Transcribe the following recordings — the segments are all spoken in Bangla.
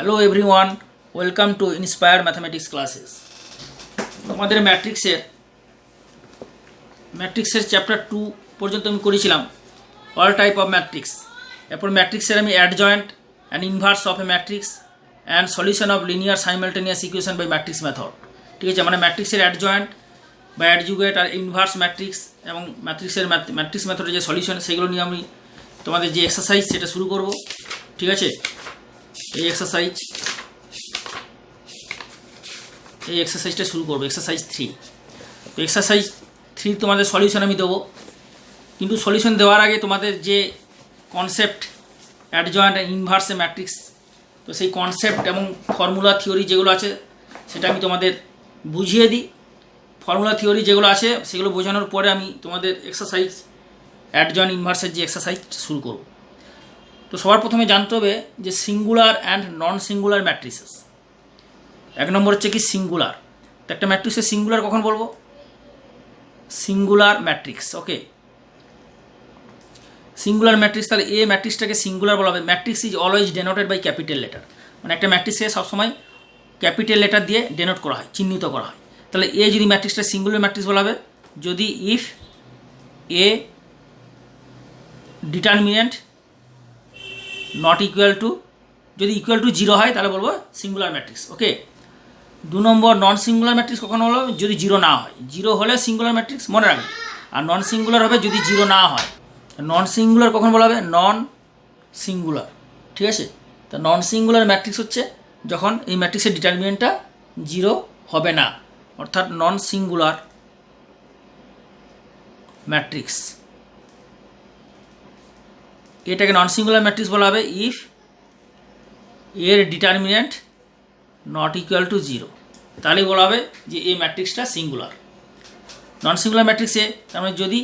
Hello everyone, welcome to inspired mathematics classes. আমাদের ম্যাট্রিক্সের চ্যাপ্টার 2 পর্যন্ত আমি করেছিলাম অল টাইপ অফ ম্যাট্রিক্স। এরপর ম্যাট্রিক্সের আমি adjoint and inverse of a matrix and solution of linear simultaneous equation by matrix method. ঠিক আছে, মানে ম্যাট্রিক্সের অ্যাডজয়েন্ট বা অ্যাডজুগেট আর ইনভার্স ম্যাট্রিক্স এবং ম্যাট্রিক্স মেথডের যে সলিউশন সেগুলো নিয়ে আমি তোমাদের যে এক্সারসাইজ সেটা শুরু করব। ঠিক আছে, এই এক্সারসাইজটা শুরু করবো, এক্সারসাইজ 3। তো এক্সারসাইজ 3 তোমাদের সলিউশন আমি দেবো, কিন্তু সলিউশন দেওয়ার আগে তোমাদের যে কনসেপ্ট অ্যাডজয়েন্ট অ্যান্ড ইনভার্সে ম্যাট্রিক্স, তো সেই কনসেপ্ট এবং ফর্মুলা থিওরি যেগুলো আছে সেটা আমি তোমাদের বুঝিয়ে দিই। ফর্মুলা থিওরি যেগুলো আছে সেগুলো বোঝানোর পরে আমি তোমাদের এক্সারসাইজ অ্যাডজয়েন্ট ইনভার্সের যে এক্সারসাইজ শুরু করব। তো সবার প্রথমে জানতে হবে যে singular and non singular matrices. 1 নম্বর হচ্ছে কি সিঙ্গুলার। তো একটা ম্যাট্রিক্সের সিঙ্গুলার কখন বলবো? Singular matrix. Okay, singular matrix, তাহলে এ ম্যাট্রিক্সটাকে সিঙ্গুলার বলা হবে। Matrix is always denoted by capital letter, মানে একটা ম্যাট্রিক্সকে সবসময় ক্যাপিটাল লেটার দিয়ে ডেনোট করা হয়, চিহ্নিত করা হয়। তাহলে এ যদি ম্যাট্রিক্সটা সিঙ্গুলার ম্যাট্রিক্স বলা হবে যদি if A determinant not equal two, যদি ইকুয়াল টু 0 হয় তাহলে বলবো সিঙ্গুলার ম্যাট্রিক্স। ওকে, 2 নম্বর নন সিঙ্গুলার ম্যাট্রিক্স কখন হলো? যদি 0 না হয়। 0 হলে সিঙ্গুলার ম্যাট্রিক্স, মনে রাখবে। আর নন সিঙ্গুলার হবে যদি 0 না হয়। নন সিঙ্গুলার কখন বলা হবে? Non singular. ঠিক আছে, তা নন সিঙ্গুলার ম্যাট্রিক্স হচ্ছে যখন এই ম্যাট্রিক্সের ডিটারমিনেন্টটা 0 হবে না, অর্থাৎ নন সিঙ্গুলার ম্যাট্রিক্স। এটাকে নন সিঙ্গুলার ম্যাট্রিক্স বলা হবে ইফ এর ডিটারমিনেন্ট নট ইকুয়াল টু 0, তাহলেই বলা হবে যে এই ম্যাট্রিক্সটা সিঙ্গুলার। নন সিঙ্গুলার ম্যাট্রিক্সে তার মানে যদি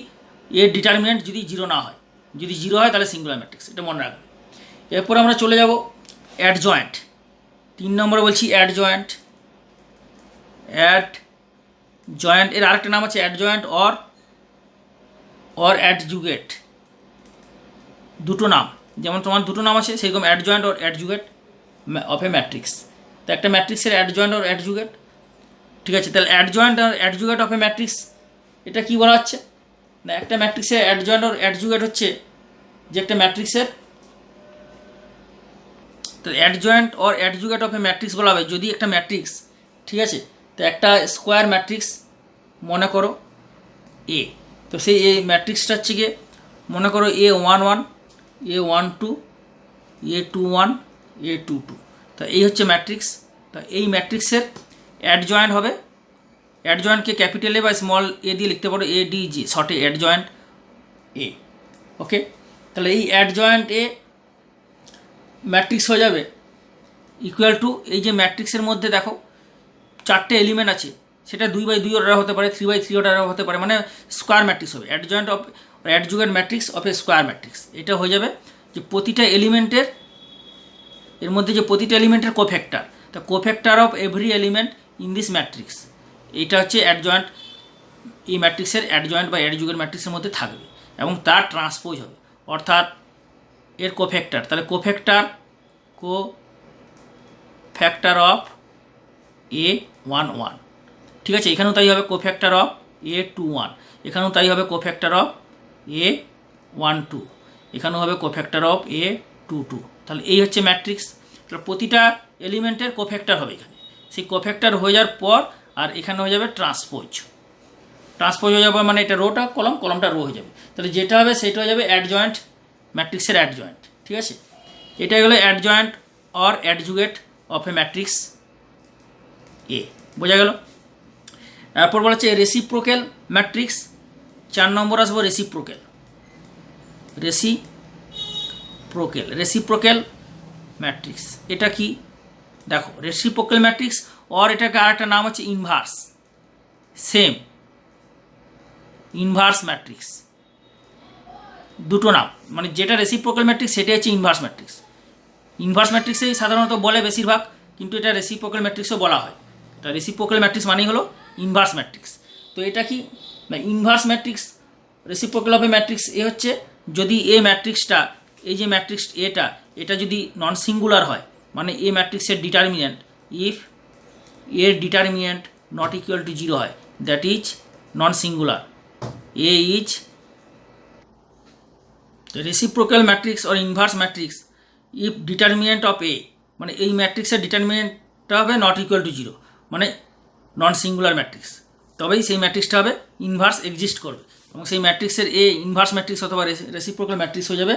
এর ডিটারমিনেন্ট যদি 0 না হয়, যদি 0 হয় তাহলে সিঙ্গুলার ম্যাট্রিক্স, এটা মনে রাখবে। এরপর আমরা চলে যাব অ্যাডজয়েন্ট। 3 নম্বরে বলছি অ্যাডজয়েন্ট। এর আরেকটা নাম আছে অ্যাডজয়েন্ট অর অ্যাডজুগেট। দুটো নাম, যেমন তোমার দুটো নাম আছে সেরকম adjoint or adjugate of a matrix. তো একটা ম্যাট্রিক্সের অ্যাডজয়েন্ট অর অ্যাডজুগেট। ঠিক আছে, তাহলে অ্যাডজয়েন্ট আর অ্যাডজুগেট অফ এ ম্যাট্রিক্স এটা কী বলা হচ্ছে না, একটা ম্যাট্রিক্সের অ্যাডজয়েন্ট অর অ্যাডজুগেট হচ্ছে যে একটা ম্যাট্রিক্সের, তো adjoint or adjugate of a matrix বলা হবে যদি একটা ম্যাট্রিক্স, ঠিক আছে, তো একটা স্কোয়ার ম্যাট্রিক্স মনে করো এ, তো সেই এই ম্যাট্রিক্সটা হচ্ছে গিয়ে মনে করো A11, A12, A21, A22। তো এই হচ্ছে ম্যাট্রিক্স। তো এই ম্যাট্রিক্সের অ্যাডজয়েন্ট হবে, অ্যাডজয়েন্টকে ক্যাপিটাল এ বা স্মল এ দিয়ে লিখতে পারো, ADG, শর্টে অ্যাডজয়েন্ট এ। ওকে, তাহলে এই অ্যাডজয়েন্ট এ ম্যাট্রিক্স হয়ে যাবে ইকুয়াল টু, এই যে ম্যাট্রিক্সের মধ্যে দেখো 4টে এলিমেন্ট আছে, সেটা 2x2 অর্ডার হতে পারে, 3x3 অর্ডার হতে পারে, মানে স্কোয়ার ম্যাট্রিক্স হবে। Adjoint of adjugate matrix of a square matrix, এটা হয়ে যাবে যে প্রতিটা এলিমেন্টের, এর মধ্যে যে প্রতিটা এলিমেন্টের cofactor, the cofactor of every element in this matrix, এটা হচ্ছে অ্যাডজয়েন্ট। এই ম্যাট্রিক্সের অ্যাডজয়েন্ট বা অ্যাডজুগেট ম্যাট্রিক্সের মধ্যে থাকবে এবং তার ট্রান্সপোজ হবে, অর্থাৎ এর কোফ্যাক্টর, তাহলে কোফ্যাক্টর অফ A11। ঠিক আছে, এখানেও তাই হবে কোফ্যাক্টর অফ A21, এখানেও তাই হবে কোফ্যাক্টর অফ A12, এখানেও হবে কোফ্যাক্টর অফ A22। তাহলে এই হচ্ছে ম্যাট্রিক্স। তাহলে প্রতিটা এলিমেন্টের কোফ্যাক্টর হবে এখানে, সেই কোফ্যাক্টর হয়ে যাওয়ার পর আর এখানে হয়ে যাবে ট্রান্সপোজ হয়ে যাবে, মানে এটা রোটা কলমটা রো হয়ে যাবে। তাহলে যেটা হবে সেটা হয়ে যাবে অ্যাডজয়েন্ট, ম্যাট্রিক্সের অ্যাডজয়েন্ট। ঠিক আছে, এটাই হলো adjoint or adjugate of a matrix A. বোঝা গেল? এরপর বলা হচ্ছে রেসিপ্রোক্যাল ম্যাট্রিক্স। 4 নম্বর আসবো রেসিপ্রোক্যাল ম্যাট্রিক্স। এটা কি দেখো, রেসিপ্রোক্যাল ম্যাট্রিক্স অর এটাকে আরেকটা নাম হচ্ছে ইনভার্স, সেম ইনভার্স ম্যাট্রিক্স। দুটো নাম, মানে যেটা রেসিপ্রোক্যাল ম্যাট্রিক্স সেটাই হচ্ছে ইনভার্স ম্যাট্রিক্স। ইনভার্স ম্যাট্রিক্সেই সাধারণত বলে বেশিরভাগ, কিন্তু এটা রেসিপ্রোক্যাল ম্যাট্রিক্সও বলা হয়। তা রেসিপ্রোক্যাল ম্যাট্রিক্স মানেই হলো ইনভার্স ম্যাট্রিক্স। তো এটা কি না, inverse matrix reciprocal of a matrix A হচ্ছে যদি এ ম্যাট্রিক্সটা, এই যে ম্যাট্রিক্স এটা যদি নন সিঙ্গুলার হয়, মানে এ ম্যাট্রিক্সের ডিটারমিনেন্ট ইফ এর ডিটারমিনেন্ট নট ইকুয়াল টু 0 হয়, that is non singular. A is reciprocal matrix or inverse matrix if determinant of A, মানে এই ম্যাট্রিক্সের ডিটারমিনেন্টটা হবে নট ইকুয়াল টু 0, মানে নন সিঙ্গুলার ম্যাট্রিক্স, তবেই সেই ম্যাট্রিক্সটা হবে ইনভার্স এক্সিস্ট করবে, এবং সেই ম্যাট্রিক্সের এ ইনভার্স ম্যাট্রিক্স অথবা রেসিপ্রোকাল ম্যাট্রিক্স হয়ে যাবে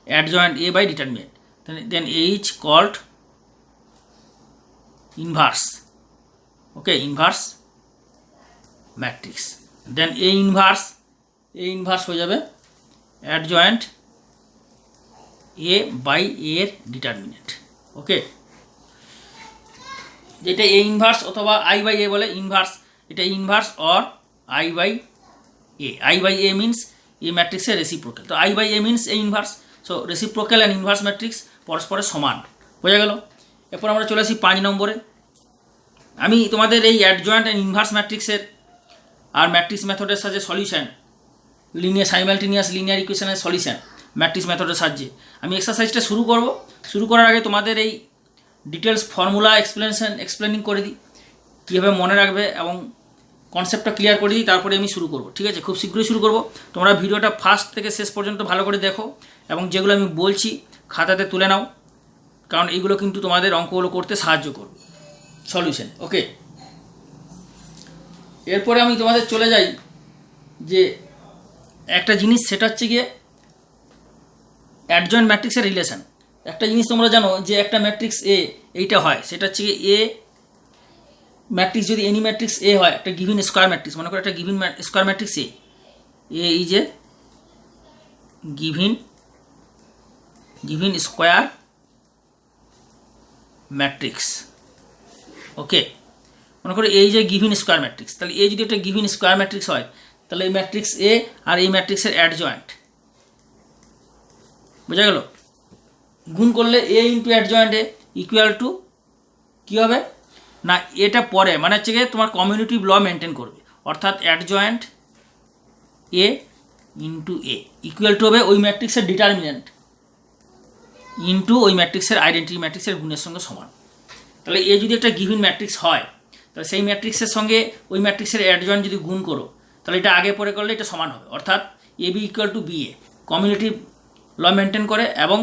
adjoint A by determinant. Then A is called inverse. Okay, inverse matrix. Then A inverse হয়ে যাবে অ্যাডজয়েন্ট এ বাই এর ডিটারমিনেন্ট। ওকে, যেটা এ ইনভার্স অথবা আই বাই এ বলে ইনভার্স, এটা inverse or I by A. I by A means A ম্যাট্রিক্সের রেসিপ্রোকাল, তো I by A means A inverse. So reciprocal and inverse matrix পরস্পরের সমান, বোঝা গেল। এরপর আমরা চলে আসি 5 নম্বরে। আমি তোমাদের এই অ্যাডজয়েন্ট অ্যান্ড ইনভার্স ম্যাট্রিক্সের আর ম্যাট্রিক্স মেথডের সাহায্যে সলিউশন, সাইমালটেনিয়াস লিনিয়ার ইকুয়েশনের সলিউশন ম্যাট্রিক্স মেথডের সাহায্যে আমি এক্সারসাইজটা শুরু করার আগে তোমাদের এই ডিটেলস ফর্মুলা এক্সপ্লেনিং করে দিই, কীভাবে মনে রাখবে এবং কনসেপ্টটা ক্লিয়ার করে দিই, তারপরে আমি শুরু করব। ঠিক আছে, খুব শীঘ্রই শুরু করব। তোমরা ভিডিওটা ফার্স্ট থেকে শেষ পর্যন্ত ভালো করে দেখো এবং যেগুলো আমি বলছি খাতাতে তুলে নাও, কারণ এইগুলো কিন্তু তোমাদের অঙ্কগুলো করতে সাহায্য করবে সলিউশন। ওকে, এরপরে আমি তোমাদের চলে যাই যে একটা জিনিস, সেটা হচ্ছে গিয়ে অ্যাডজয়েন্ট ম্যাট্রিক্সের রিলেশন। একটা জিনিস তোমরা জানো যে একটা ম্যাট্রিক্স এ এইটা হয়, সেটা হচ্ছে গিয়ে এ ম্যাট্রিক্স যদি এনি ম্যাট্রিক্স এ হয়, একটা গিভিন স্কোয়ার ম্যাট্রিক্স, মনে করো একটা given square matrix A is a given square matrix. Okay, মনে করো এই যে গিভিন স্কোয়ার ম্যাট্রিক্স, তাহলে এ যদি একটা গিভিন স্কোয়ার ম্যাট্রিক্স হয়, তাহলে এই ম্যাট্রিক্স এ আর এই ম্যাট্রিক্সের অ্যাডজয়েন্ট, বোঝা গেল, গুণ করলে A into adjoint A equal to কী হবে না, এটা পরে মানে হচ্ছে গিয়ে তোমার কমিউনিটিভ ল মেনটেন করবে, অর্থাৎ adjoint A into A equal two হবে ওই ম্যাট্রিক্সের ডিটারমিনেন্ট ইন্টু ওই ম্যাট্রিক্সের আইডেন্টিটি ম্যাট্রিক্সের গুণের সঙ্গে সমান। তাহলে এ যদি একটা গিভিন ম্যাট্রিক্স হয়, তাহলে সেই ম্যাট্রিক্সের সঙ্গে ওই ম্যাট্রিক্সের অ্যাডজয়েন্ট যদি গুণ করো, তাহলে এটা আগে পরে করলে এটা সমান হবে, অর্থাৎ A B equal to B A commutative law maintain করে, এবং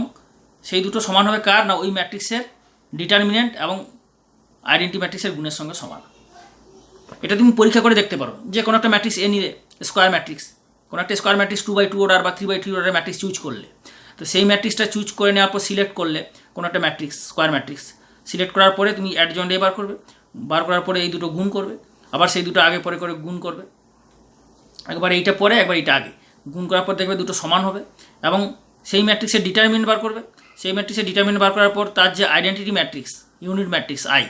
সেই দুটো সমান হবে কার না, ওই ম্যাট্রিক্সের ডিটারমিনেন্ট এবং আইডেন্টি ম্যাট্রিক্সের গুণের সঙ্গে সমান। এটা তুমি পরীক্ষা করে দেখতে পারো, যে কোনো একটা ম্যাট্রিক্স এ নিলে স্কোয়ার ম্যাট্রিক্স, কোনো একটা স্কোয়ার ম্যাট্রিক্স 2/2 অর্ডার বা 3/3 অর্ডার ম্যাট্রিক্স চুজ করলে, তো সেই ম্যাট্রিক্সটা চুজ করে নেওয়ার পর সিলেক্ট করলে কোনো একটা ম্যাট্রিক্স স্কোয়ার ম্যাট্রিক্স সিলেক্ট করার পরে তুমি অ্যাডজয়েন্ট এ বার করার পরে এই দুটো গুণ করবে, আবার সেই দুটো আগে পরে করে গুণ করবে, একবার এইটা পরে একবার এইটা আগে গুণ করার পর দেখবে দুটো সমান হবে, এবং সেই ম্যাট্রিক্সের ডিটারমিনেন্ট বার করবে, সেই ম্যাট্রিক্সের ডিটারমিনেন্ট বার করার পর তার যে identity matrix unit matrix I,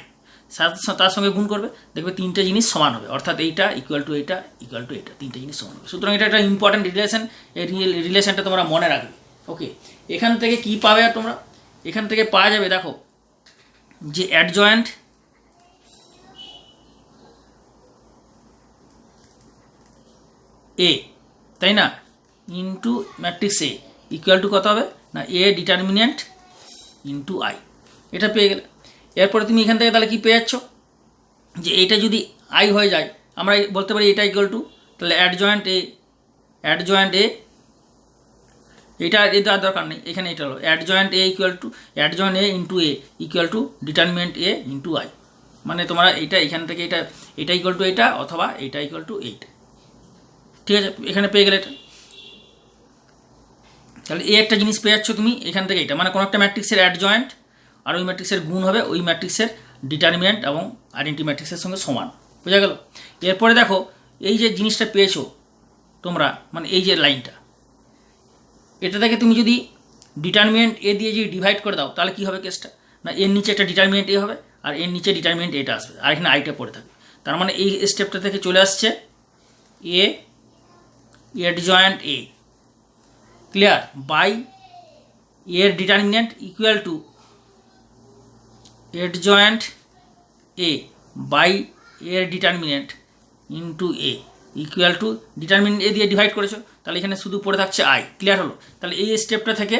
তার সঙ্গে গুণ করবে, দেখবে তিনটে জিনিস সমান হবে, অর্থাৎ এইটা ইকুয়াল টু এইটা ইকুয়াল টু এইটা, তিনটে জিনিস সমান হবে। সুতরাং এটা একটা ইম্পর্টেন্ট রিলেশন, এই রিলেশনটা তোমরা মনে রাখবে। ওকে, এখান থেকে কি পাবে আর তোমরা এখান থেকে পাওয়া যাবে, দেখো যে অ্যাডজয়েন্ট এ, তাই না, ইন্টু ম্যাট্রিক্স এ ইকুয়াল টু কত হবে না, এ ডিটারমিনেন্ট ইন্টু আই, এটা পেয়ে গেলে। এরপরে তুমি এখান থেকে তাহলে কি পেয়ে যাচ্ছ, যে এইটা যদি আই হয়ে যায়, আমরা বলতে পারি এটা ইকুয়াল টু, তাহলে অ্যাডজয়েন্ট এ এটা আর দরকার নেই, এখানে এটা হলো adjoint A equal to adjoint A into A equal to determinant A into I, মানে তোমরা এইটা এখান থেকে এটা ইকুয়াল টু এইটা অথবা এইটা ইকুয়াল টু এইটা, ঠিক আছে, এখানে পেয়ে গেলে এটা। তাহলে এই একটা জিনিস পেয়ে যাচ্ছ তুমি এখান থেকে, এটা মানে কোনো একটা ম্যাট্রিক্সের অ্যাডজয়েন্ট আর ওই ম্যাট্রিক্সের গুণ হবে ওই ম্যাট্রিক্সের ডিটারমিনেন্ট এবং আইডেন্টি ম্যাট্রিক্সের সঙ্গে সমান, বোঝা গেল। এরপরে দেখো এই যে জিনিসটা পেয়েছো তোমরা, মানে এই যে লাইনটা, এটা থেকে তুমি যদি ডিটারমিনেন্ট এ দিয়ে যদি ডিভাইড করে দাও, তাহলে কী হবে কেসটা না, এর নিচে একটা ডিটারমিনেন্ট এ হবে আর এর নিচে ডিটারমিনেন্ট এটা আসবে, আর এখানে আইটা পড়ে থাকবে। তার মানে এই স্টেপটা থেকে চলে আসছে A adjoint A, clear, by এর determinant equal to adjoint A by এর determinant into A equal to determinant A দিয়ে ডিভাইড করেছো, তাহলে এখানে শুধু পড়ে থাকছে আই, ক্লিয়ার হলো। তাহলে এই স্টেপটা থেকে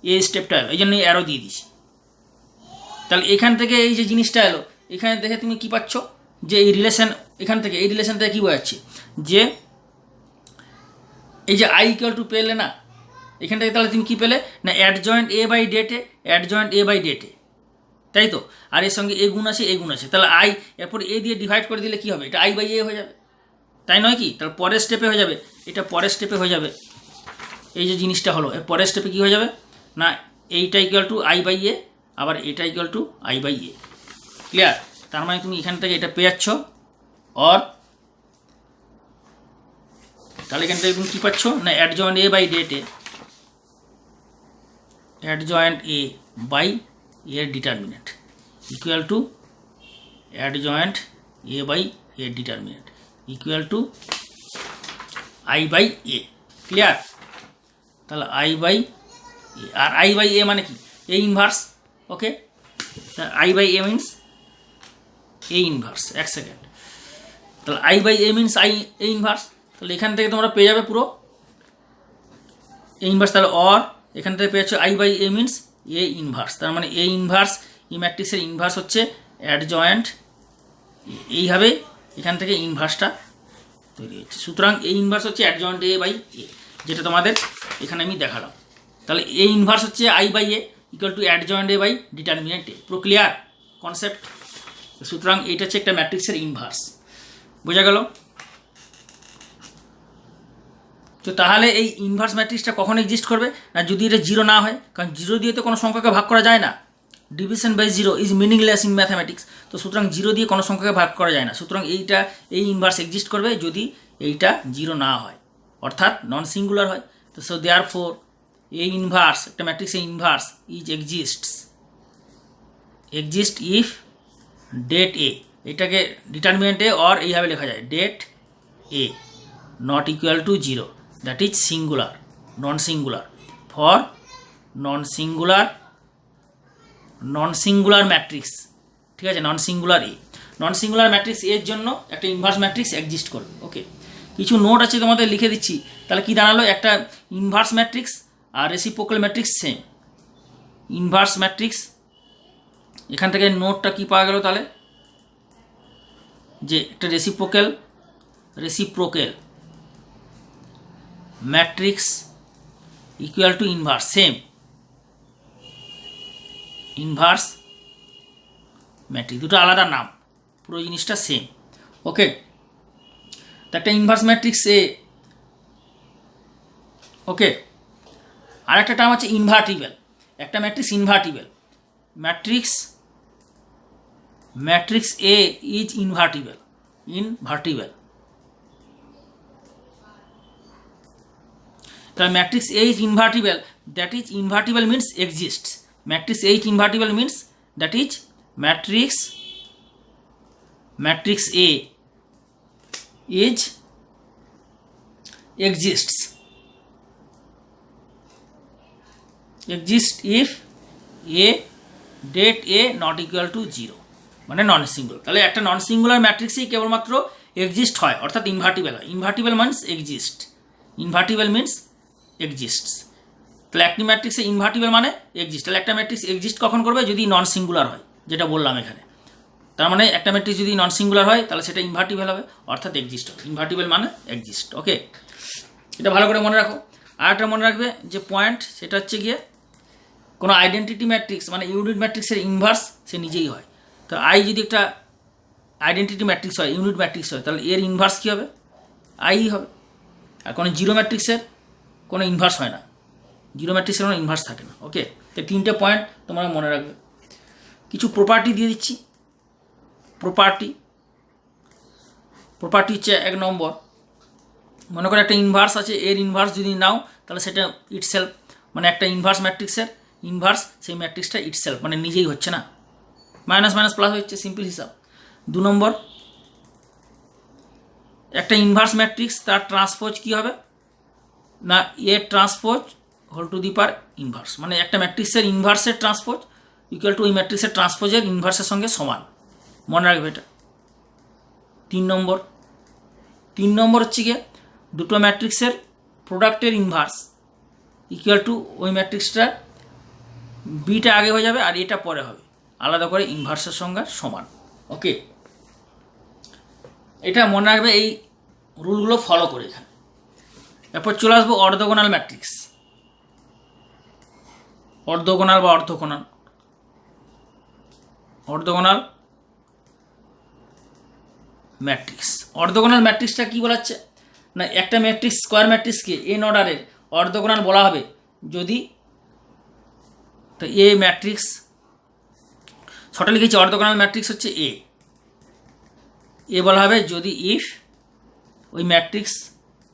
এই স্টেপটা হলো, এই জন্য অ্যারো দিয়ে দিছি, তাহলে এখান থেকে এই যে জিনিসটা এলো, এখানে দেখে তুমি কি পাচ্ছ, যে এই রিলেশন, এখান থেকে এই রিলেশন থেকে কী বোঝাচ্ছে, যে এই যে আই ইকুয়াল টু পেলে না, এখান থেকে তাহলে তুমি কী পেলে না, অ্যাডজয়েন্ট এ বাই ডেটে, অ্যাডজয়েন্ট এ বাই ডেটে, তাই তো। আর এর সঙ্গে এ গুণ আছে, এ গুণ আছে, তাহলে আই এরপর এ দিয়ে ডিভাইড করে দিলে কী হবে, এটা আই বাই এ হয়ে যাবে, তাই নয় কি? তাহলে পরের স্টেপে হয়ে যাবে, এটা পরের স্টেপে হয়ে যাবে, এই যে জিনিসটা হলো, এর পরের স্টেপে কী হয়ে যাবে না, এইটা equal to I by A, আবার এটা equal to I by A. Clear? তার মানে তুমি এখান থেকে এটা পেয়ে যাচ্ছ, অর তাহলে এখান থেকে তুমি কী পাচ্ছ না, অ্যাডজয়েন্ট এ বাই ডেটে, অ্যাডজয়েন্ট এ বাই এর determinant equal to adjoint A by এর determinant equal to I by A. Clear? তাহলে আই বাই এ, আর আই বাই এ মানে কি, A inverse. Okay, I by A means A inverse. এক সেকেন্ড, তাহলে I by A means I A inverse. তাহলে এখান থেকে তোমরা পেয়ে যাবে পুরো এ ইনভার্স। তাহলে অর এখান থেকে পেয়ে যাচ্ছ I by A means A inverse. তার মানে এ ইনভার্স, ই ম্যাট্রিক্সের ইনভার্স হচ্ছে অ্যাডজয়েন্ট, এইভাবে এখান থেকে ইনভার্সটা তৈরি হচ্ছে। সুতরাং এই ইনভার্স হচ্ছে অ্যাডজয়েন্ট এ বাই এ, যেটা তোমাদের এখানে আমি দেখালাম। তাহলে এ ইনভার্স হচ্ছে I by A equal to adjoint A by determinant A. পুরো ক্লিয়ার কনসেপ্ট? সুতরাং এইটা হচ্ছে একটা ম্যাট্রিক্সের ইনভার্স। বোঝা গেল? তো তাহলে এই ইনভার্স ম্যাট্রিক্সটা কখন এক্সিস্ট করবে না, যদি এটা জিরো না হয়, কারণ জিরো দিয়ে তো কোনো সংখ্যাকে ভাগ করা যায় না। Division by zero is meaningless in mathematics. তো সুতরাং জিরো দিয়ে কোনো সংখ্যাকে ভাগ করা যায় না। সুতরাং এইটা, এই ইনভার্স এক্সিস্ট করবে যদি এইটা জিরো না হয়, অর্থাৎ নন সিঙ্গুলার হয়। তো so therefore A inverse, একটা ম্যাট্রিক্সের inverse is exist if det A, এটাকে ডিটারমিনেন্ট এ অর এইভাবে লেখা যায়, det A not equal to zero, that is singular, non singular, for non singular matrix. ঠিক আছে, non singular A, non singular matrix এর জন্য একটা ইনভার্স ম্যাট্রিক্স এক্সিস্ট করবে। ওকে, কিছু নোট আছে তোমাদের লিখে দিচ্ছি। তাহলে কি দাঁড়ালো, একটা ইনভার্স ম্যাট্রিক্স আর reciprocal matrix same. Inverse matrix, এখান থেকে নোটটা কি পাওয়া গেল তাহলে, যে একটা reciprocal matrix equal to inverse, same inverse matrix, দুটো আলাদা নাম, পুরো জিনিসটা সেম। ওকে, তো একটা ইনভার্স ম্যাট্রিক্স এ। ওকে, আর একটা টার্ম আছে ইনভার্টিবল। একটা matrix invertible, matrix A is invertible. তাহলে matrix A is invertible, that is invertible means exists. Matrix A is invertible means that is matrix A is exists if a date a not equal to 0, মানে নন সিঙ্গুলার। তাহলে একটা নন সিঙ্গুলার ম্যাট্রিক্সই কেবলমাত্র এক্সিস্ট হয়, অর্থাৎ ইনভার্টিবল হয়। Invertible means exists. তাহলে একটি ম্যাট্রিক্সে ইনভার্টিবল মানে এক্সিস্ট। তাহলে একটা ম্যাট্রিক্স এক্সিস্ট কখন করবে, যদি নন সিঙ্গুলার হয়, যেটা বললাম এখানে। তার মানে একটা ম্যাট্রিক্স যদি নন সিঙ্গুলার হয় তাহলে সেটা ইনভার্টিবল হবে, অর্থাৎ এক্সিস্ট হবে। ইনভার্টিবল মানে এক্সিস্ট। ওকে, এটা ভালো করে মনে রাখো। আর একটা মনে রাখবে যে পয়েন্ট, সেটা হচ্ছে গিয়ে কোনো আইডেন্টিটি ম্যাট্রিক্স মানে ইউনিট ম্যাট্রিক্সের ইনভার্স সে নিজেই হয়। তো আই যদি একটা আইডেন্টিটি ম্যাট্রিক্স হয়, ইউনিট ম্যাট্রিক্স হয়, তাহলে এর ইনভার্স কী হবে, আই হবে। আর কোনো জিরো ম্যাট্রিক্সের কোনো ইনভার্স হয় না, জিরো ম্যাট্রিক্সের কোনো ইনভার্স থাকে না। ওকে, তো তিনটে পয়েন্ট তোমরা মনে রাখবে। কিছু প্রপার্টি দিয়ে দিচ্ছি। প্রপার্টি হচ্ছে 1 নম্বর, মনে করো একটা ইনভার্স আছে, এর ইনভার্স যদি নাও তাহলে সেটা ইটসেলফ, মানে একটা ইনভার্স ম্যাট্রিক্সের ইনভার্স, সেই ম্যাট্রিক্সটা ইটসেলফ, মানে নিজেই হচ্ছে না, মাইনাস মাইনাস প্লাস হচ্ছে, সিম্পল হিসাব। 2 নম্বর, একটা ইনভার্স ম্যাট্রিক্স তার ট্রান্সপোজ কী হবে না, A transpose whole to the power inverse, মানে একটা ম্যাট্রিক্সের ইনভার্সের ট্রান্সপোজ ইকুয়াল টু ওই ম্যাট্রিক্সের ট্রান্সপোজের ইনভার্সের সঙ্গে সমান, মনে রাখবে এটা। 3 নম্বর হচ্ছে গিয়ে দুটো ম্যাট্রিক্সের প্রোডাক্টের ইনভার্স ইকুয়াল টু ওই ম্যাট্রিক্সটার বিটা আগে হয়ে যাবে আর এটা পরে হবে, আলাদা করে ইনভার্সের সঙ্গে সমান। ওকে, এটা মনে রাখবে, এই রুলগুলো ফলো করে। এখানে এরপর চলে আসবো অর্থোগোনাল ম্যাট্রিক্স। অর্থোগোনাল বা অর্থোগোনাল ম্যাট্রিক্স। অর্থোগোনাল ম্যাট্রিক্সটা কী বলাচ্ছে না, একটা ম্যাট্রিক্স স্কোয়ার ম্যাট্রিক্সকে এন অর্ডারের অর্থোগোনাল বলা হবে যদি, তো এ ম্যাট্রিক্স ছটা লিখেছি, অর্থোগোনাল ম্যাট্রিক্স হচ্ছে এ বলা হবে যদি ইফ ওই ম্যাট্রিক্স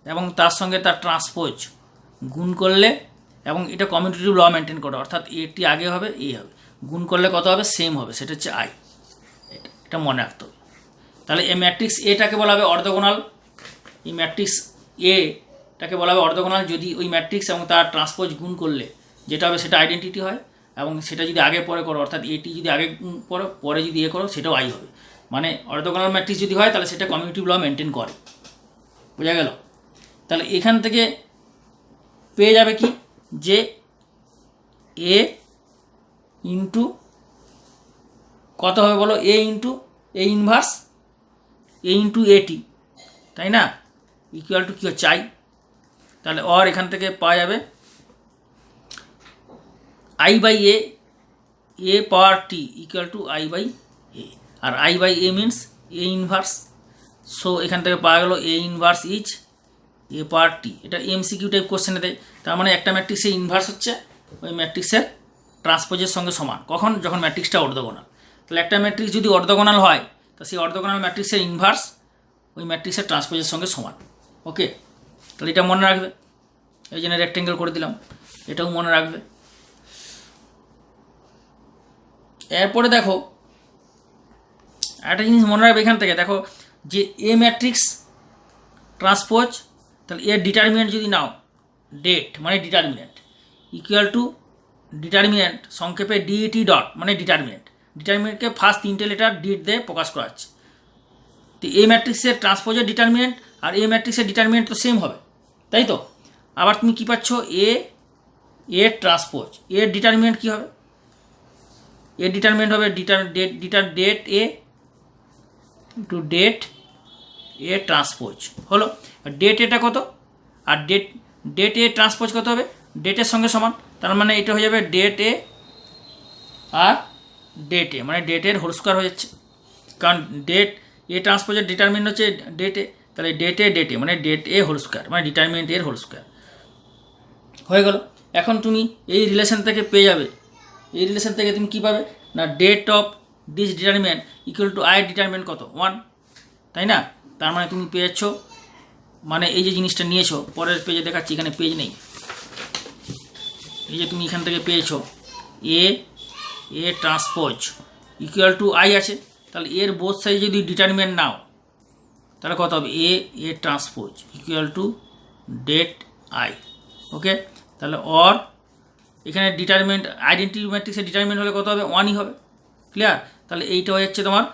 এবং তার সঙ্গে তার ট্রান্সপোজ গুণ করলে, এবং এটা কমিউটেটিভ ল মেনটেন করে, অর্থাৎ এটি আগে হবে এ হবে, গুণ করলে কত হবে, সেম হবে, সেটা হচ্ছে আই। এটা মনে রাখতে হবে। তাহলে এই ম্যাট্রিক্স এটাকে বলা হবে অর্থোগোনাল। এই ম্যাট্রিক্স এটাকে বলা হবে অর্থোগোনাল যদি ওই ম্যাট্রিক্স এবং তার ট্রান্সপোজ গুণ করলে যেটা হবে সেটা আইডেন্টিটি হয়, এবং সেটা যদি আগে পরে করো, অর্থাৎ এটি যদি আগে করো পরে যদি এ করো সেটাও আই হবে। মানে অর্থোগোনাল ম্যাট্রিক্স যদি হয় তাহলে সেটা কমিউটেটিভ ল মেনটেন করে। বোঝা গেল? তাহলে এখান থেকে পেয়ে যাবে কি, যে এ ইন্টু কত হবে বলো, A into A inverse A into এটি, তাই না, ইকুয়াল টু কী হচ্ছে আই। তাহলে অর এখান থেকে পাওয়া যাবে I by A power T equal to I by A, আর I by A means A inverse. So এখান থেকে পাওয়া গেল A inverse is a power টি। এটা এমসিকিউ টাইপ কোশ্চেনে দেয়। তার মানে একটা ম্যাট্রিক্সের ইনভার্স হচ্ছে ওই ম্যাট্রিক্সের ট্রান্সপোজের সঙ্গে সমান। কখন? যখন ম্যাট্রিক্সটা অর্থোগোনাল। তাহলে একটা ম্যাট্রিক্স যদি অর্থোগোনাল হয় তা সেই অর্থোগোনাল ম্যাট্রিক্সের ইনভার্স ওই ম্যাট্রিক্সের ট্রান্সপোজের সঙ্গে সমান। ওকে, তাহলে এটা মনে রাখবে, এই জন্য রেক্টেঙ্গেল করে দিলাম, এটাও মনে রাখবে। এরপরে দেখো একটা জিনিস মনে রাখবে, এখান থেকে দেখো যে এ ম্যাট্রিক্স ট্রান্সপোজ, তাহলে এর ডিটারমিনেন্ট যদি নাও, ডেট মানে ডিটারমিনেন্ট ইকুয়াল টু ডিটারমিনেন্ট সংক্ষেপে ডিইটি ডট মানে ডিটারমিনেন্ট। ডিটারমিনেন্টকে ফার্স্ট 3টে লেটার ডিট দিয়ে প্রকাশ করা হচ্ছে। তো এ ম্যাট্রিক্সের ট্রান্সপোজের ডিটারমিনেন্ট আর এ ম্যাট্রিক্সের ডিটারমিনেন্ট তো সেম হবে, তাই তো? আবার তুমি কী পাচ্ছ, এ ট্রান্সপোজ, এর ডিটারমিনেন্ট কী হবে, এর ডিটারমিনেন্ট হবে det A to det A transpose হলো। ডেট এটা কত, আর ডেট এ ট্রান্সপোজ কত হবে, ডেটের সঙ্গে সমান। তার মানে এটা হয়ে যাবে ডেট এ আর ডেট এ, মানে ডেটের হোল স্কোয়ার হয়ে যাচ্ছে, কারণ ডেট এ ট্রান্সপোজের ডিটারমিনেন্ট হচ্ছে ডেট এ, তাহলে ডেট এ মানে ডেট এ হোল স্কোয়ার মানে ডিটারমিনেন্ট এর হোল স্কোয়ার হয়ে গেল। এখন তুমি এই রিলেশন থেকে পেয়ে যাবে, এই রিলেশন থেকে তুমি কী পাবে না, det of this determinant equal to I determinant কত 1, তাই না? তার মানে তুমি পেয়ে যাচ্ছ, মানে এই যে জিনিসটা নিয়েছো, পরের পেজে দেখাচ্ছি, এখানে পেজ নেই, এই যে তুমি এখান থেকে পেয়েছো A transpose equal to I আছে, তাহলে এর বোথ সাইড যদি ডিটারমিনেন্ট নাও তাহলে কত হবে, A transpose equal to det I. Okay, তাহলে অর এখানে ডিটারমিনেন্ট আইডেন্টিটি ম্যাট্রিক্সের ডিটারমিনেন্ট হলে কত হবে, 1ই হবে। ক্লিয়ার? তাহলে এইটা হয়ে যাচ্ছে তোমার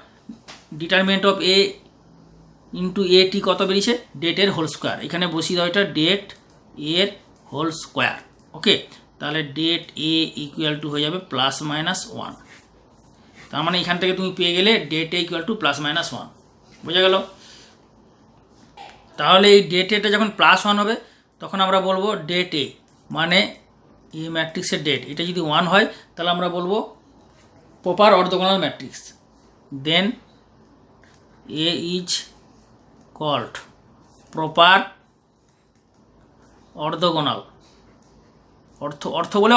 ডিটারমিনেন্ট অফ এ ইন্টু এ টি কত বেরিয়েছে, ডেটের হোল স্কোয়ার। এখানে বসিয়ে দাও এটা ডেট এর হোল স্কোয়ার। ওকে, তাহলে ডেট এ ইকুয়াল টু হয়ে যাবে +-1। তার মানে এখান থেকে তুমি পেয়ে গেলে ডেট এ ইকুয়াল টু +-1। বোঝা গেল? তাহলে এই ডেট এটা যখন +1 হবে তখন আমরা বলবো ডেট এ মানে এই ম্যাট্রিক্সের ডেট এটা যদি 1 হয় তাহলে আমরা বলবো proper orthogonal matrix, then A is called proper orthogonal. অর্থ বলে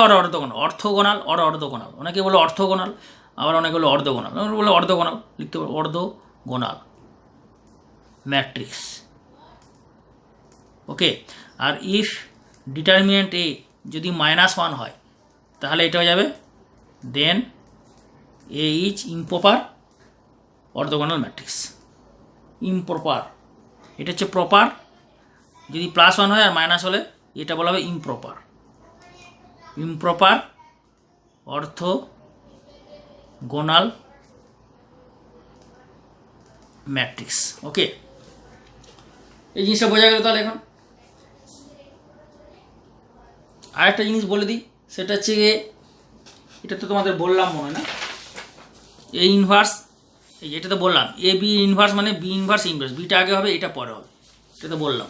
অর্থোগোনাল, অনেকে বলে অর্থোগোনাল, আবার অনেকে বলে অর্থোগোনাল, বলে অর্থোগোনাল লিখতে পারো, অর্থোগোনাল ম্যাট্রিক্স। ওকে, আর ইফ ডিটারমিনেন্ট এ যদি -1 হয় তাহলে এটা হয়ে যাবে then A is improper orthogonal matrix. Improper এটা হচ্ছে প্রপার, যদি +1 হয় আর মাইনাস হলে এটা বলা হবে ইমপ্রপার অর্থোগোনাল ম্যাট্রিক্স। ওকে, এই জিনিসটা বোঝা গেল। তাহলে এখন আরেকটা জিনিস বলে দিই, সেটা হচ্ছে এটা তো তোমাদের বললাম মনে না, এ ইনভার্স, এটা তো বললাম এ বি ইনভার্স মানে বি ইনভার্স ইনভার্স, বিটা আগে হবে এটা পরে হবে, এটা তো বললাম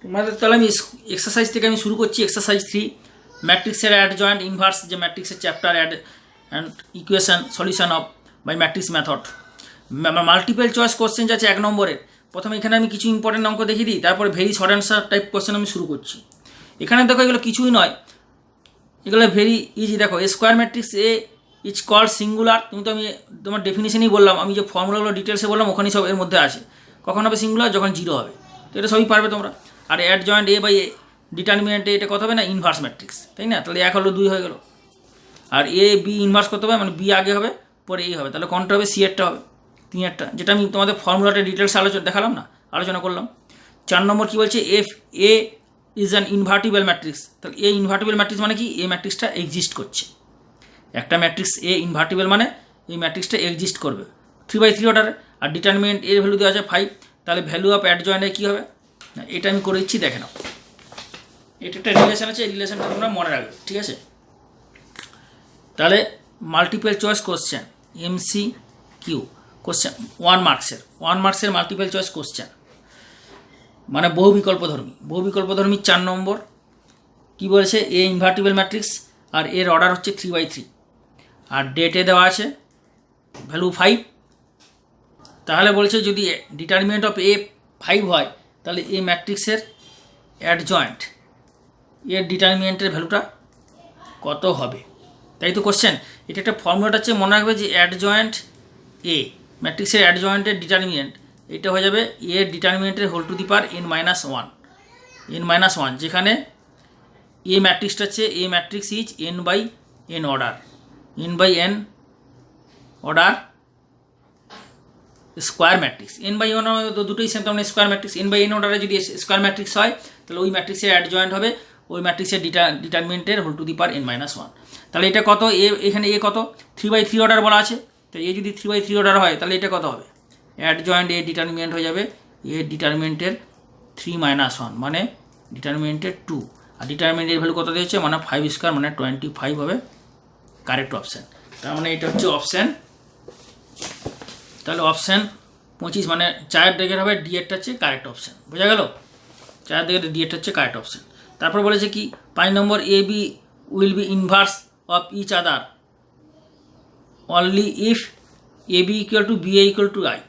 তোমাদের। তাহলে আমি এক্সারসাইজ থেকে আমি শুরু করছি। এক্সারসাইজ 3, ম্যাট্রিক্সের অ্যাডজয়েন্ট ইনভার্স, যে ম্যাট্রিক্সের chapter add and equation solution of by matrix method. Multiple choice question আছে 1 নম্বরের। প্রথমে এখানে আমি কিছু ইম্পর্টেন্ট অঙ্ক দেখিয়ে দিই, তারপরে very short answer type question আমি শুরু করছি। এখানে দেখো এগুলো কিছুই নয়, এগুলো ভেরি ইজি। দেখো A square matrix A is called singular, তুমি তো আমি তোমার ডেফিনেশনই বললাম, আমি যে ফর্মুলাগুলো ডিটেলসে বললাম ওখানেই সব এর মধ্যে আছে। কখন হবে সিঙ্গুলার? যখন 0 হবে। তো এটা সবই পারবে তোমরা। আর adjoint A by A determinant এটা কত হবে না? ইনভার্স ম্যাট্রিক্স, তাই না? তাহলে 1 হলো 2 হয়ে গেল। আর এ বি ইনভার্স কত হবে? মানে বি আগে হবে পরে এ হবে, তাহলে কোনটা হবে? সি এরটা হবে, 3 এরটা, যেটা আমি তোমাদের ফর্মুলাটা ডিটেলসে দেখালাম না, আলোচনা করলাম। 4 নম্বর কী বলছে? F A is an invertible matrix. তাহলে এ ইনভার্টিবল ম্যাট্রিক্স মানে কি? এই ম্যাট্রিক্সটা এক্সিস্ট করছে। একটা ম্যাট্রিক্স এ ইনভার্টিবল মানে এই ম্যাট্রিক্সটা এক্সিস্ট করবে 3/3 অর্ডারে। আর ডিটারমিনেন্ট এর ভ্যালু দেওয়া আছে 5, তাহলে ভ্যালু অফ অ্যাডজয়েন্টে কী হবে? এটা আমি করে দিচ্ছি, দেখে নাও। এটা একটা রিলেশন আছে, এই রিলেশনটা তোমরা মনে রাখবে, ঠিক আছে? তাহলে multiple choice question, MC Q question, 1 মার্কসের মাল্টিপল চয়েস কোশ্চেন মানে বহু বিকল্পধর্মী 4 নম্বর। কি বলেছে? এ ইনভার্টিবল ম্যাট্রিক্স আর এর অর্ডার হচ্ছে 3/3, আর ডেটে দেওয়া আছে ভ্যালু 5। তাহলে বলছে যদি ডিটারমিনেন্ট অফ এ 5 হয়, তাহলে এই ম্যাট্রিক্সের অ্যাডজয়েন্ট এর ডিটারমিনেন্টের ভ্যালুটা কত হবে? তাই তো কোশ্চেন। এটা একটা ফর্মুলাটা হচ্ছে মনে রাখবে যে অ্যাডজয়েন্ট এ ম্যাট্রিক্সের অ্যাডজয়েন্টের ডিটারমিনেন্ট এটা হয়ে যাবে এর ডিটারমিনেন্টের whole to the power n-1, যেখানে এ ম্যাট্রিক্সটা হচ্ছে A matrix is n/n order, n/n order square matrix. n/n তো দুটোই সেম, তার মানে স্কোয়ার ম্যাট্রিক্স। n/n অর্ডারে যদি স্কোয়ার ম্যাট্রিক্স হয়, তাহলে ওই ম্যাট্রিক্সের অ্যাডজয়েন্ট হবে ওই ম্যাট্রিক্সের ডিটারমিনেন্টের whole to the power n-1। তাহলে এটা কত? এখানে এ কত? 3/3 অর্ডার বলা আছে। তো এ যদি 3/3 অর্ডার হয়, তাহলে এটা কত হবে? অ্যাডজয়েন্ট এ ডিটারমিনেন্ট হয়ে যাবে এ ডিটারমিনেন্টের 3-1 মানে ডিটারমিনেন্টের 2। আর ডিটারমিনেন্টের ভ্যালু কত দিয়েছে? মানে 5² মানে 25 হবে কারেক্ট অপশান। তার মানে এটা হচ্ছে অপশান। তাহলে অপশান 25 মানে 4 দিকের হবে, ডি এরটা হচ্ছে কারেক্ট অপশান। বোঝা গেল? 4 দিকের ডি এরটা হচ্ছে কারেক্ট অপশান। তারপর বলেছে কি 5 নম্বর, A B will be inverse of each other only if A B equal to B A equal to I.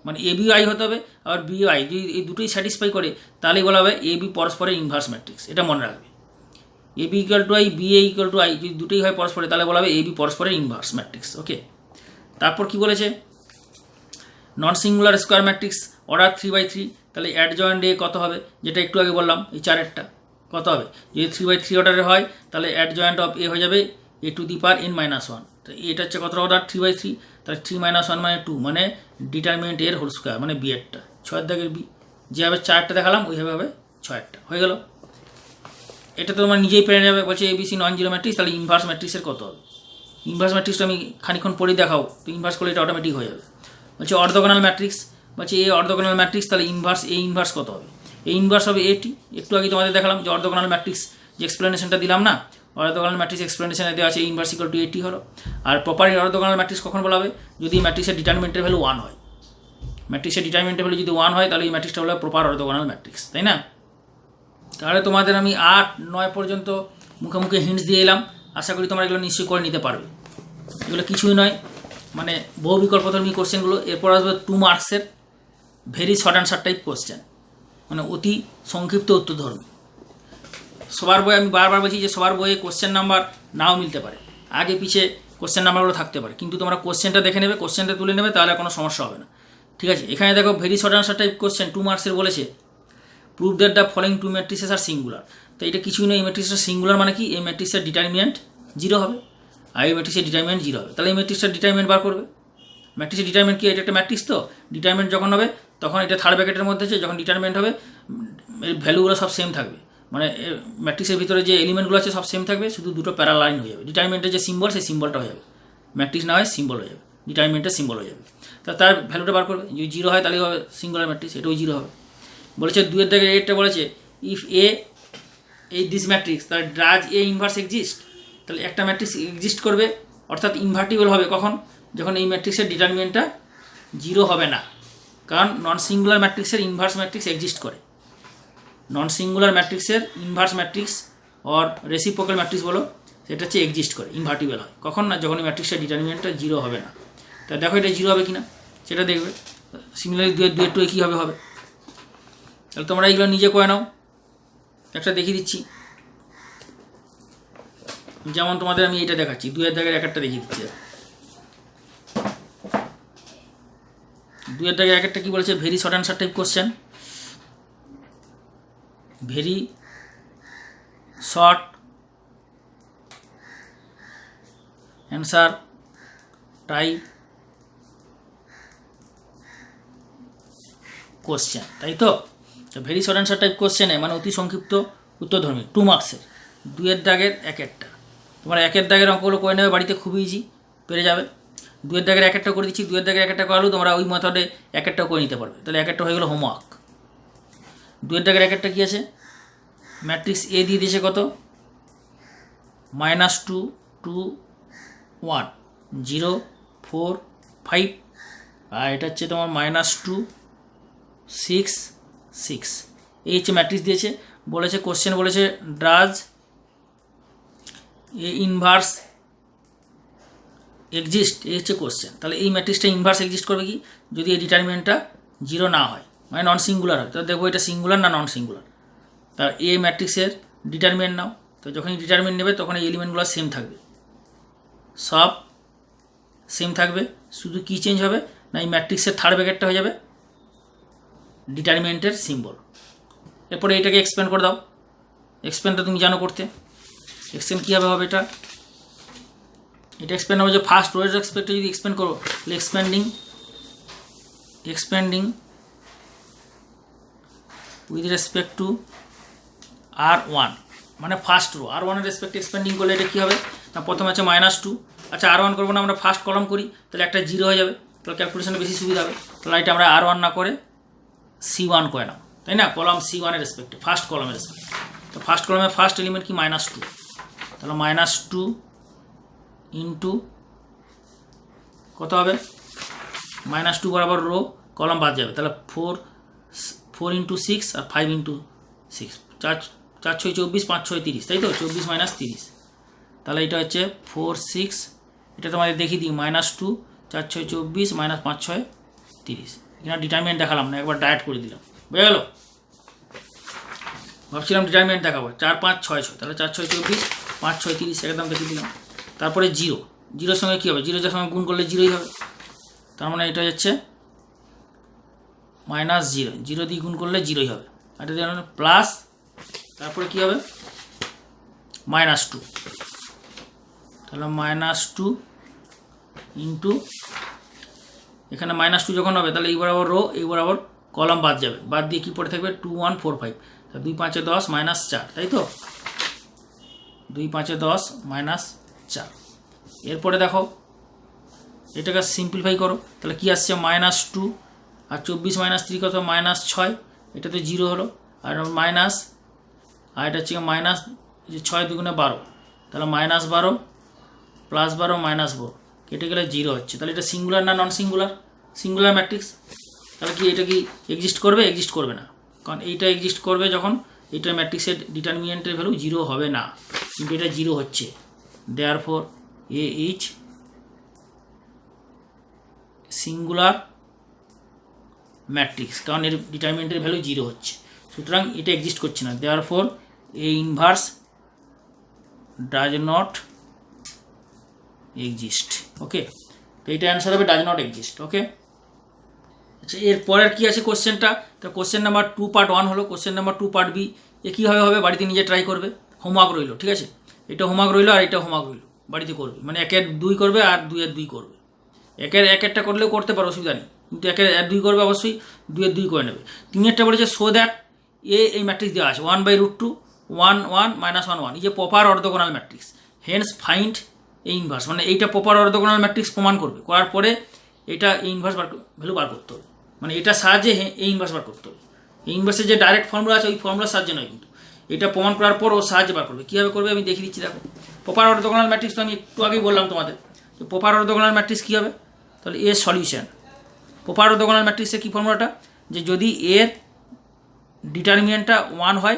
মানে এ বি আই হতে হবে, আবার বি আই যদি এই দুটোই স্যাটিসফাই করে, তাহলেই বলা হবে এ বি পরস্পরের ইনভার্স ম্যাট্রিক্স। এটা মনে রাখবে, A B equal to I, B A equal to I, যদি দুটোই হয় পরস্পরে, তাহলে বলা হবে এ বি পরস্পরের ইনভার্স ম্যাট্রিক্স। ওকে। তারপর কি বলেছে? Non singular square matrix order 3/3, তাহলে অ্যাডজয়েন্ট এ কত হবে? যেটা একটু আগে বললাম, এই 4-এরটা কত হবে? যদি 3/3 অর্ডারে হয়, তাহলে অ্যাডজয়েন্ট অফ এ হয়ে যাবে এ টু দি পাওয়ার n-1। তো এটা হচ্ছে কত অর্ডার? 3/3, তাহলে 3-1 মানে 2 মানে ডিটারমিনেন্ট এর হোল স্কোয়ার মানে বি এরটা, 6 দাগের বি। যেভাবে 4টা দেখালাম ওইভাবে হবে 6টা। হয়ে গেল। এটা তো তোমরা নিজেই পেরে যাবে। বলছে এবিসি নন জিরো ম্যাট্রিক্স, তাহলে ইনভার্স ম্যাট্রিক্সের কত হবে? ইনভার্স ম্যাট্রিক্সটা আমি খানিক্ষণ পরে দেখাও, তো ইনভার্স করলে এটা অটোমেটিক হয়ে যাবে। বলছে অর্থোগোনাল ম্যাট্রিক্স, বলছে এ অর্থোগোনাল ম্যাট্রিক্স, তাহলে ইনভার্স এ ইনভার্স কত হবে? এ ইনভার্স হবে এটি। একটু আগে তোমাদের দেখালাম যে অর্থোগোনাল ম্যাট্রিক্স যে এক্সপ্লেনেশনটা দিলাম না, অর্থোগোনাল ম্যাট্রিক্স এক্সপ্লেনেশনে দেওয়া আছে ইনভার্স ইকুয়াল টু এটি হলো। আর প্রপার অর্থোগোনাল ম্যাট্রিক্স কখন বলা হবে? যদি ম্যাট্রিক্সের ডিটারমিনেন্টের ভ্যালু 1 হয়। ম্যাট্রিক্সের ডিটারমিনেন্টের ভ্যালু যদি 1 হয়, তাহলে এই ম্যাট্রিক্সটা হলো প্রপার অর্থোগোনাল ম্যাট্রিক্স, তাই না? তাহলে তোমাদের আমি 8-9 পর্যন্ত মুখে মুখে হিন্টস দিয়ে এলাম। আশা করি তোমরা এগুলো নিশ্চয়ই করে নিতে পারবে। এগুলো কিছুই নয়, মানে বহু বিকল্পধর্মী কোশ্চেনগুলো। এরপর আসবে 2 মার্কসের very short answer type question, মানে অতি সংক্ষিপ্ত উত্তরধর্মী। সবার বই, আমি বারবার বলছি যে সবার বইয়ে কোশ্চেন নাম্বার নাও মিলতে পারে, আগে পিছে কোশ্চেন নাম্বারগুলো থাকতে পারে, কিন্তু তোমরা কোশ্চেনটা দেখে নেবে, কোশ্চেনটা তুলে নেবে, তাহলে কোনো সমস্যা হবে না। ঠিক আছে? এখানে দেখো very short answer type question 2 মার্কসের বলেছে prove that the following 2 matrices are singular. তো এটা কিছুই নয়, এই ম্যাট্রিক্সটা সিঙ্গুলার মানে কি? এই ম্যাট্রিক্সের ডিটারমিনেন্ট 0 হবে, আর এই ম্যাট্রিক্সের ডিটারমিনেন্ট 0 হবে। তাহলে এই ম্যাট্রিক্সটার ডিটারমিনেন্ট বার করবে। ম্যাট্রিক্সের ডিটারমিনেন্ট কি? এটা একটা ম্যাট্রিক্স, তো ডিটারমিনেন্ট যখন হবে তখন এটা থার্ড ব্র্যাকেটের মধ্যে আছে, যখন ডিটারমিনেন্ট হবে এর ভ্যালুগুলো সব সেম থাকবে, মানে ম্যাট্রিক্সের ভিতরে যে এলিমেন্টগুলো আছে সব সেম থাকবে, শুধু দুটো প্যারালাইন হয়ে যাবে। ডিটারমিনেন্টের যে সিম্বল, সেই সিম্বলটা হয়ে যাবে, ম্যাট্রিক্স না হয় সিম্বল হয়ে যাবে, ডিটারমিনেন্টের সিম্বল হয়ে যাবে। তার ভ্যালুটা বার করবে, যদি 0 হয় তাহলে হবে সিঙ্গুলার ম্যাট্রিক্স, এটাও 0 হবে। বলেছে 2-এর দাগে 8টা বলেছে ইফ এ এই দিস ম্যাট্রিক্স, তাহলে ডাজ এ ইনভার্স এক্সিস্ট। তাহলে একটা ম্যাট্রিক্স এক্সিস্ট করবে অর্থাৎ ইনভার্টিবল হবে কখন, যখন এই ম্যাট্রিক্সের ডিটারমিনেন্টটা 0 হবে না, কারণ নন সিঙ্গুলার ম্যাট্রিক্সের ইনভার্স ম্যাট্রিক্স এক্সিস্ট করে। নন সিঙ্গুলার ম্যাট্রিক্সের inverse matrix or reciprocal matrix বলো, সেটা হচ্ছে এক্সিস্ট করে, ইনভার্টিবল হয় কখন না, যখন এই ম্যাট্রিক্সের ডিটারমিনেন্টটা 0 হবে না। তা দেখো এটা 0 হবে কি না সেটা দেখবে। সিমিলারলি 2 কী হবে হবে, তাহলে তোমরা এইগুলো নিজে করে নাও। একটা দেখিয়ে দিচ্ছি, যেমন তোমাদের আমি এটা দেখাচ্ছি, 2 এর দাগের একটা দেখিয়ে দিচ্ছি। 2 এর দাগের একটা কী বলেছে, very short answer type question, very short answer type question, তাই তো? ভেরি শর্ট অ্যান্সার টাইপ কোশ্চেনে মানে অতি সংক্ষিপ্ত উত্তরধর্মী, 2 মার্কসের, 2 এর দাগের একটা। তোমরা 1 এর দাগের অঙ্কগুলো করে নেবে বাড়িতে, খুব ইজি পেরে যাবে। 2 এর দাগের একটা করে দিচ্ছি, 2 এর দাগের একটা করালেও তোমরা ওই মেথডে একটা করে নিতে পারবে, তাহলে একটা হয়ে গেলো হোমওয়ার্ক। 2 এর দাগের একটা কী আছে, ম্যাট্রিক্স এ দিয়ে দিয়েছে কত, -2 2 1 0 4 5, আর এটা হচ্ছে তোমার -2 6 6, এই হচ্ছে ম্যাট্রিক্স দিয়েছে। বলেছে কোশ্চেন বলেছে ডাজ এ ইনভার্স এক্সিস্ট, এই হচ্ছে কোশ্চেন। তাহলে এই ম্যাট্রিক্সটা ইনভার্স এক্সিস্ট করবে কি, যদি এই ডিটারমিনেন্টটা 0 না হয়, মানে নন সিঙ্গুলার হয়, তাহলে দেখবো এটা সিঙ্গুলার না নন সিঙ্গুলার। তার এ ম্যাট্রিক্সের ডিটারমিনেন্ট নাও, তো যখনই ডিটারমিনেন্ট নেবে তখন এই এলিমেন্টগুলো সেম থাকবে, সব সেম থাকবে, শুধু কি চেঞ্জ হবে না, এই ম্যাট্রিক্সের থার্ড ব্র্যাকেটটা হয়ে যাবে ডিটারমিনেন্টের সিম্বল। এরপরে এটাকে এক্সপ্যান্ড করে দাও, এক্সপ্যান্ডটা তুমি জানো করতে, এক্সপ্যান্ড কীভাবে হবে এটা এক্সপ্যান্ড হবে যে ফার্স্ট রোয়ের রেসপেক্টে যদি এক্সপ্যান্ড করো, expanding with respect to R1, মানে ফার্স্ট রো, R1 এর রেসপেক্টে এক্সপ্যান্ডিং করলে এটা কী হবে না, প্রথমে আছে -2, আচ্ছা R1 করবো না, আমরা ফার্স্ট কলম করি, তাহলে একটা 0 হয়ে যাবে, তাহলে ক্যালকুলেশনে বেশি সুবিধা হবে। তাহলে এটা আমরা R1 না করে C1 করে নাও, তাই না, কলম C1 এর রেসপেক্টে, ফার্স্ট কলমের রেসপেক্টে। তো ফার্স্ট কলমের ফার্স্ট এলিমেন্ট কি -2, তাহলে -2 ইন্টু কত হবে, -2 বরাবর রো, কলম বাদ যাবে, তাহলে 4 ইন্টু 6 আর 5 ইন্টু 6, 4 6 24, 5 6 30, তাই তো, 24 - 30, তাহলে এটা হচ্ছে 4 6, এটা তোমাদের দেখিয়ে দিই, -2 4 6 24 -5 6 30, এখানে ডিটারমিনেন্ট দেখালাম না, একবার ডায়েট করে দিলাম, বুঝে গেল। ভাবছিলাম ডিটারমিনেন্ট দেখাবো, 4 5 6 6, তাহলে 4 6 24 5 6 30 একদম দেখিয়ে দিলাম। তারপরে 0, 0-এর সঙ্গে কী হবে, 0-এর সঙ্গে গুণ করলে 0ই হবে, তার মানে এটা হচ্ছে -0, 0 দিয়ে গুণ করলে 0ই হবে, আর এটা দিয়ে প্লাস, তারপরে কী হবে -2, তাহলে -2 ইন্টু, এখানে -2 যখন হবে তাহলে এই বরাবর রো, এই বরাবর কলম বাদ যাবে, বাদ দিয়ে কী পড়ে থাকবে 2 1 4 5, তা 2 5 10 -4, তাই তো, 2 5 10 -4। এরপরে দেখো এটাকে সিম্পলিফাই করো, তাহলে কি আসছে -2 আর 24 - 3 কত, -6, এটা তো 0 হলো, আর মাইনাস, আর এটা হচ্ছে মাইনাস, যে 6 2 12, তাহলে -12 +12 -12 কেটে গেলে 0 হচ্ছে, তাহলে এটা সিঙ্গুলার না নন সিঙ্গুলার, সিঙ্গুলার ম্যাট্রিক্স। তাহলে কি এটা কি এক্সিস্ট করবে, এক্সিস্ট করবে না, কারণ এইটা এক্সিস্ট করবে যখন এইটার ম্যাট্রিক্সের ডিটারমিনেন্টের ভ্যালু 0 হবে না, কিন্তু এটা 0 হচ্ছে, therefore A is singular matrix, কারণ এর ডিটারমিনেন্টের ভ্যালু 0 হচ্ছে, সুতরাং এটা এক্সিস্ট করছে না, therefore A inverse does not exist. Okay, তো এইটা অ্যান্সার হবে ডাজ নট এক্সিস্ট। ওকে, আচ্ছা এরপরের কী আছে কোশ্চেনটা, তো কোশ্চেন নাম্বার 2 পার্ট 1 হলো, কোশ্চেন নাম্বার 2 পার্ট বি, এ কীভাবে হবে বাড়িতে নিজে ট্রাই করবে, হোমওয়ার্ক রইলো, ঠিক আছে, এটা হোমওয়ার্ক রইলো আর এটা হোমওয়ার্ক রইলো, বাড়িতে করবে, মানে 1 এর 2 করবে আর 2 এর 2 করবে, 1 এর 1 একটা করলেও করতে পারো, অসুবিধা নেই, কিন্তু 1 এর 2 করবে অবশ্যই, 2 এর 2 করে নেবে। 3-এরটা বলেছে সো দ্যাট এই ম্যাট্রিক্স দেওয়া আছে 1/√2 1 1 -1 1, এই যে proper orthogonal matrix, hence find A inverse, মানে এইটা প্রপার অর্থোগোনাল ম্যাট্রিক্স প্রমাণ করবে, করার পরে এটা এই ইনভার্স ভ্যালু বার করতে হবে, মানে এটা সাহায্যে এই ইনভার্স বার করতে হবে, এই ইনভার্সের যে ডাইরেক্ট ফর্মুলা আছে ওই ফর্মুলার সাহায্যে নয়, কিন্তু এটা প্রমাণ করার পর ও সাহায্যে বার করবে। কীভাবে করবে আমি দেখিয়ে দিচ্ছি, দেখো প্রপার অর্থোগোনাল ম্যাট্রিক্স তো আমি একটু আগেই বললাম তোমাদের, প্রপার অর্থোগোনাল ম্যাট্রিক্স কী হবে? তাহলে এর সলিউশন, প্রপার অর্থোগোনাল ম্যাট্রিক্সের কী ফর্মুলাটা, যে যদি এর ডিটারমিনেন্টটা 1 হয়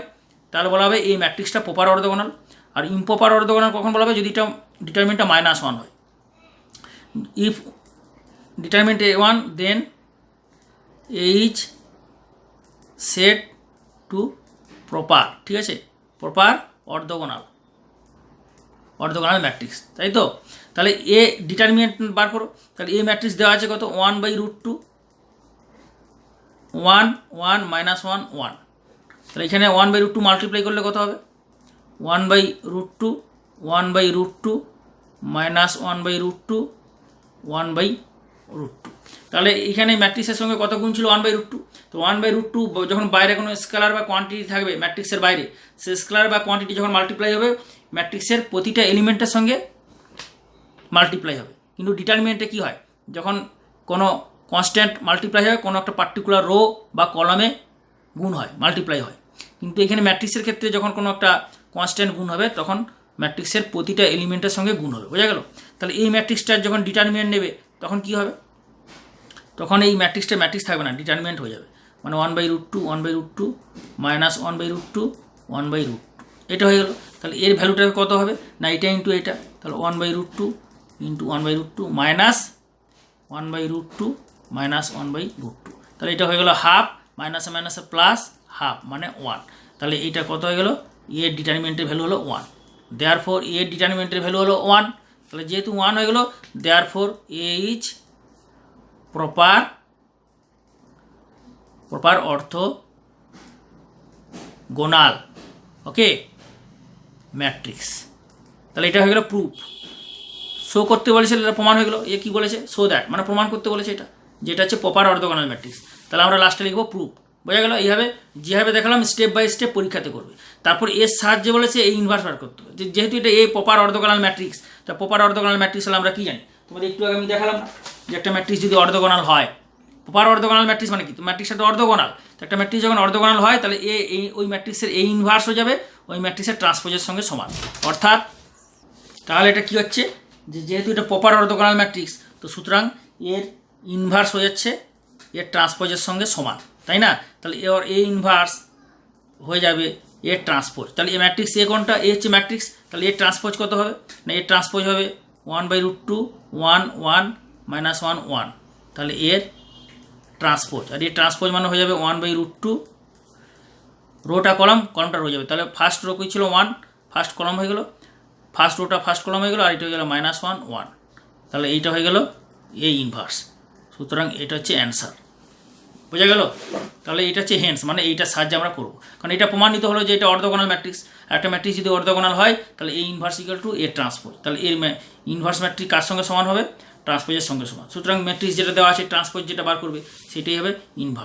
তাহলে বলা হবে এই ম্যাট্রিক্সটা প্রপার অর্থোগোনাল, আর ইমপ্রপার অর্থোগোনাল কখন বলা হবে? যদি এটা ডিটারমিনেন্টটা -1 হয়। If determinant A1 then H set to proper, ঠিক আছে, প্রপার অর্থোগোনাল ম্যাট্রিক্স, তাই তো? তাহলে এ ডিটারমিনেন্ট বার করো। তাহলে এ ম্যাট্রিক্স দেওয়া আছে কত? 1/√2 1 1 -1 1। তাহলে এখানে 1/√2 মাল্টিপ্লাই করলে কত হবে? 1/√2 1/√2 -1/√2 1/√2। তাহলে এখানে ম্যাট্রিক্সের সঙ্গে কত গুণ ছিল? 1/√2। তো 1/√2 যখন বাইরে কোনো স্কেলার বা কোয়ান্টিটি থাকবে ম্যাট্রিক্সের বাইরে, সে স্কেলার বা কোয়ান্টিটি যখন মাল্টিপ্লাই হবে ম্যাট্রিক্সের প্রতিটা এলিমেন্টের সঙ্গে মাল্টিপ্লাই হবে। কিন্তু ডিটারমিনেন্টে কী হয়? যখন কোনো কনস্ট্যান্ট মাল্টিপ্লাই হয়, কোনো একটা পার্টিকুলার রো বা কলামে গুণ হয়, মাল্টিপ্লাই হয়। কিন্তু এখানে ম্যাট্রিক্সের ক্ষেত্রে যখন কোনো একটা কনস্ট্যান্ট গুণ হবে তখন ম্যাট্রিক্সের প্রতিটা এলিমেন্টের সঙ্গে গুণ হবে, বোঝা গেল? তাহলে এই ম্যাট্রিক্সটার যখন ডিটারমিনেন্ট নেবে তখন কি হবে? তখন এই ম্যাট্রিক্সটা ম্যাট্রিক্স থাকবে না, ডিটারমিনেন্ট হয়ে যাবে, মানে 1/√2 1/√2 -1/√2 1/√2, এটা হয়ে গেল। তাহলে এর ভ্যালুটা কত হবে? না এটা ইন্টু এটা, তাহলে 1/√2 ইন্টু 1/√2 -1/√2 -1/√2, তাহলে এটা হয়ে গেল হাফ, মাইনাসে মাইনাসে প্লাস হাফ মানে 1। তাহলে এইটা কত হয়ে গেল? এর ডিটারমিনেন্টের ভ্যালু হলো 1। দেয়ারফর এর ডিটারমিনেন্টের ভ্যালু হলো 1। তাহলে যেহেতু 1 হয়ে গেল, therefore A is proper orthogonal, okay, matrix. তাহলে এটা হয়ে গেল প্রুফ। শো করতে বলেছে, এটা প্রমাণ হয়ে গেল। এ কী বলেছে? শো দ্যাট, মানে প্রমাণ করতে বলেছে এটা, যেটা হচ্ছে প্রপার অর্থোগোনাল ম্যাট্রিক্স। তাহলে আমরা লাস্টে লিখবো প্রুফ, বোঝা গেল? এইভাবে যেভাবে দেখালাম স্টেপ বাই স্টেপ পরীক্ষাতে করবে। তারপর এর সাহায্যে বলেছে এই ইনভার্স বার করতে হবে, যেহেতু এটা এই প্রপার অর্থোগোনাল ম্যাট্রিক্স, তা প্রপার অর্থোগোনাল ম্যাট্রিক্স হলে আমরা কী জানি? তোমাদের একটু আগে আমি দেখালাম যে একটা ম্যাট্রিক্স যদি অর্থোগোনাল হয়, প্রপার অর্থোগোনাল ম্যাট্রিক্স মানে কি? তো ম্যাট্রিক্সটা তো অর্থোগোনাল, তো একটা ম্যাট্রিক্স যখন অর্থোগোনাল হয় তাহলে ওই ম্যাট্রিক্সের এই ইনভার্স হয়ে যাবে ওই ম্যাট্রিক্সের ট্রান্সপোজের সঙ্গে সমান। অর্থাৎ তাহলে এটা কী হচ্ছে, যে যেহেতু এটা প্রপার অর্থোগোনাল ম্যাট্রিক্স, তো সুতরাং এর ইনভার্স হয়ে যাচ্ছে এর ট্রান্সপোজের সঙ্গে সমান, তাই না? তাহলে এর এ ইনভার্স হয়ে যাবে এর ট্রান্সপোজ। তাহলে এই ম্যাট্রিক্স এ কোনটা? এ হচ্ছে ম্যাট্রিক্স, তাহলে এর ট্রান্সপোজ কত হবে? না এর ট্রান্সপোজ হবে 1/√2 1 1 -1 1, তাহলে এর ট্রান্সপোজ। আর এর ট্রান্সপোজ মানে হয়ে যাবে 1/√2, রোটা কলমটা হয়ে যাবে। তাহলে ফার্স্ট রো কী ছিল? 1, ফার্স্ট কলম হয়ে গেল, ফার্স্ট রোটা ফার্স্ট কলম হয়ে গেল, আর এটা হয়ে গেল -1 1, তাহলে এইটা হয়ে গেল এ ইনভার্স। সুতরাং এটা হচ্ছে অ্যান্সার, বোঝা গেল? তাহলে এটা হচ্ছে হেন্স, মানে এইটার সাহায্যে আমরা করবো, কারণ এটা প্রমাণিত হলো যে এটা অর্থোগোনাল ম্যাট্রিক্স। একটা ম্যাট্রিক্স যদি অর্থোগোনাল হয় তাহলে A inverse equal to A transpose. তাহলে এর ইনভার্স ম্যাট্রিক্স কার সঙ্গে সমান হবে? ট্রান্সপোজের সঙ্গে সমান। সুতরাং ম্যাট্রিক্স যেটা দেওয়া আছে ট্রান্সপোজ যেটা বার করবে সেটাই হবে ইনভার্স।